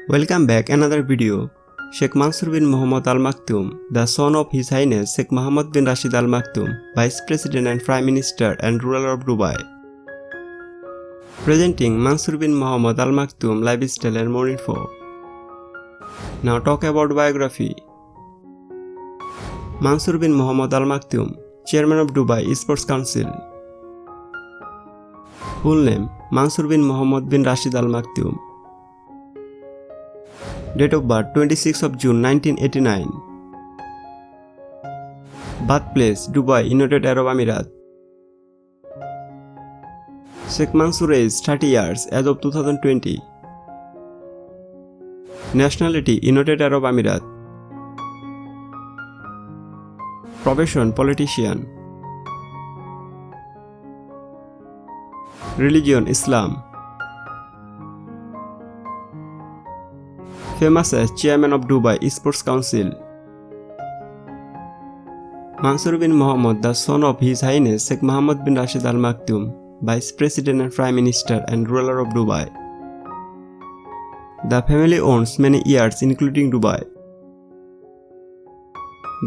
Welcome back another video. Sheikh Mansoor bin Mohammed Al maktoum, the son of His Highness Sheikh Mohammed bin Rashid Al maktoum, Vice President and Prime Minister and ruler of Dubai. Presenting Mansoor bin Mohammed Al maktoum lifestyle and more info. Now talk about biography. Mansoor bin Mohammed Al maktoum, Chairman of Dubai Sports Council. Full name Mansoor bin Mohammed bin Rashid Al maktoum. Date of birth 26 of June 1989. Birthplace Dubai, United Arab Emirates. Sheikh Mansoor age 30 years as of 2020. Nationality United Arab Emirates. Profession politician. Religion Islam. Famous as Chairman of Dubai Sports Council. Mansoor bin Mohammed, the son of His Highness Sheikh Mohammed bin Rashid Al maktoum, Vice President and Prime Minister and ruler of Dubai. The family owns many yachts including Dubai.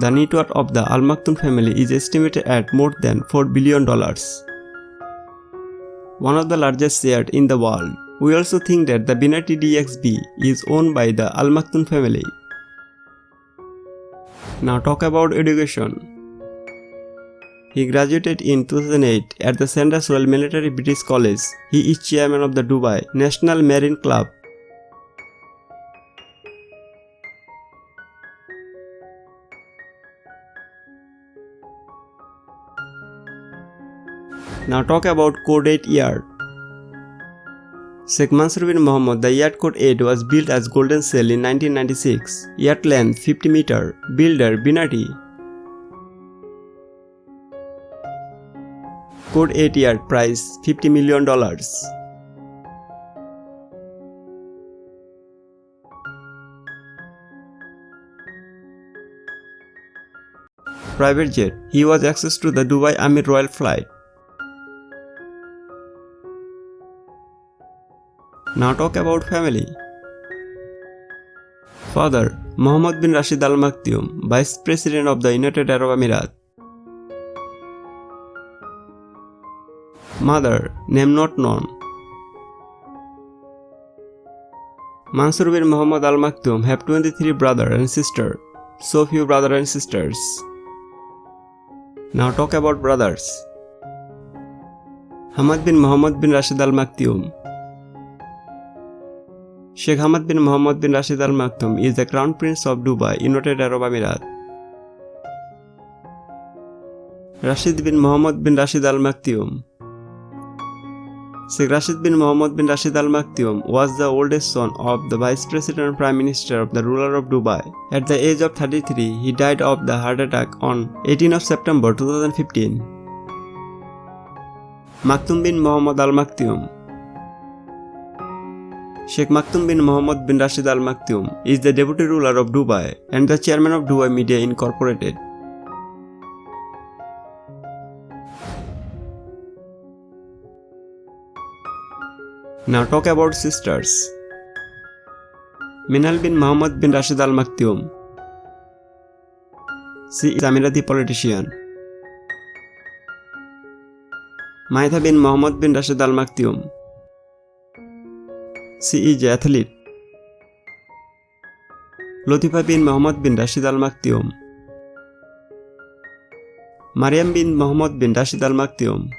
The net worth of the Al maktoum family is estimated at more than $4 billion. One of the largest yachts in the world. We also think that the Binati DXB is owned by the Al maktoum family. Now talk about education. He graduated in 2008 at the Sandhurst Royal Military British College. He is chairman of the Dubai National Marine Club. Now talk about Code 8 Yacht. Sheikh Mansoor bin Mohammed, the Yacht Code 8 was built as Golden Sail in 1996. Yacht length 50 meter. Builder Binati. Code 8 yacht price $50 million. Private jet. He was access to the Dubai Army Royal Flight. Now talk about family. Father Mohammed bin Rashid Al maktoum, Vice President of the United Arab Emirates. Mother name not known. Mansoor bin Mohammed Al maktoum have 23 brothers and sisters. So few brothers and sisters. Now talk about brothers. Hamad bin Mohammed bin Rashid Al maktoum. Sheikh Hamad bin Mohammed bin Rashid Al maktoum is the Crown Prince of Dubai, United Arab Emirates. Rashid bin Mohammed bin Rashid Al maktoum. Sheikh Rashid bin Mohammed bin Rashid Al maktoum was the oldest son of the Vice President and Prime Minister of the ruler of Dubai. At the age of 33, he died of the heart attack on 18 of September 2015. Maktoum bin Mohammed Al maktoum. Sheikh Maktoum bin Mohammed bin Rashid Al maktoum is the deputy ruler of Dubai and the chairman of Dubai Media Incorporated. Now talk about sisters. Minal bin Mohammed bin Rashid Al maktoum. She is Emirati politician. Maitha bin Mohammed bin Rashid Al maktoum. She is an athlete. Latifa bin Mohammed bin Rashid Al maktoum. Mariam bin Mohammed bin Rashid Al maktoum.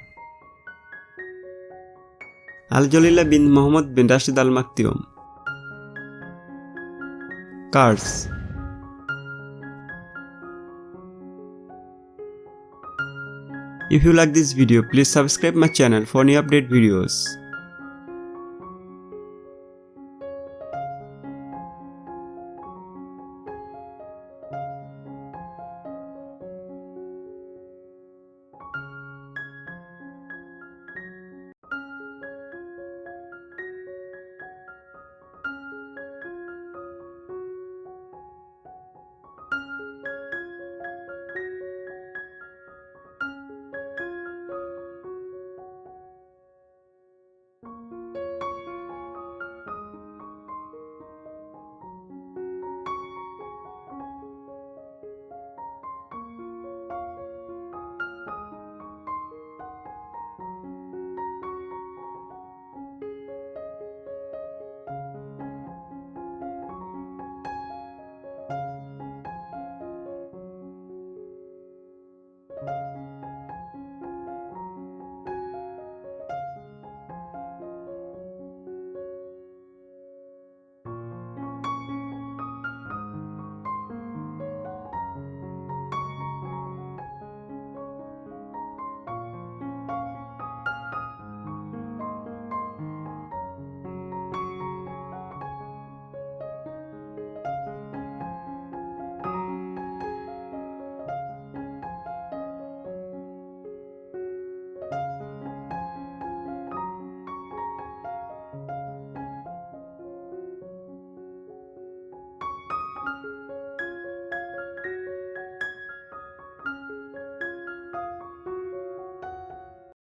Al-Jalila bin Mohammed bin Rashid Al maktoum. Cars. If you like this video, please subscribe my channel for new update videos.